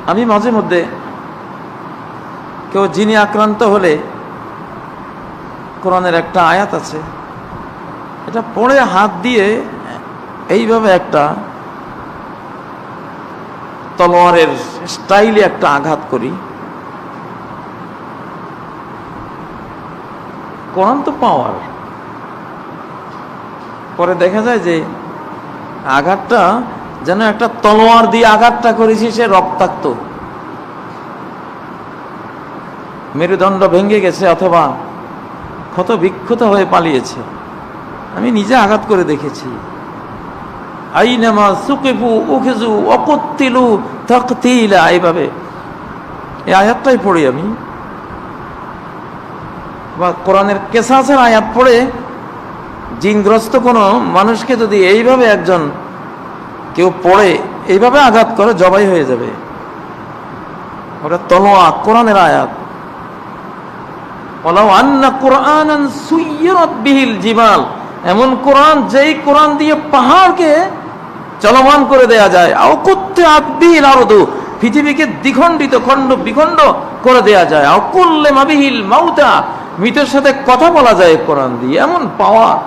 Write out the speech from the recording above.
আমি মাঝে মধ্যে কেউ জিনে আক্রান্ত হলে কোরআনের একটা আয়াত আছে, এটা পড়ে হাত দিয়ে এইভাবে একটা তলোয়ারের স্টাইলে একটা আঘাত করি। কোরআন তো পাওয়ার, পরে দেখা যায় যে আঘাতটা যেন একটা তলোয়ার দিয়ে আঘাতটা করেছি, সে রক্তাক্ত, মেরুদণ্ড ভেঙে গেছে অথবা ক্ষত বিক্ষত হয়ে পালিয়েছে। আমি নিজে আঘাত করে দেখেছি। আইনামা সুকিফু উখিজু ওয়াকুতিলু তাকতিলা, এইভাবে এই আয়াতটাই পড়ি আমি। বা কোরআনের কেসাসের আয়াত পড়ে জিনগ্রস্ত কোনো মানুষকে যদি এইভাবে একজন কেউ পড়ে এইভাবে আঘাত করে, জবাই হয়ে যাবে। ওটা তলোয়ার, কোরআনের আয়াত। ওয়ালাউ আন্না কুরআনান সুয়্যিরাত বিহিল জিবাল, এমন কোরআন যেই কোরআন দিয়ে পাহাড়কে চলমান করে দেয়া যায়। আও কুত্তিআত বিহিল আরদু, পৃথিবীকে দ্বিখণ্ডিত খণ্ড বিখণ্ড করে দেয়া যায়। আও কুল্লিমা বিহিল মাউতা, মৃতের সাথে কথা বলা যায় কোরআন দিয়ে, এমন পাওয়ার।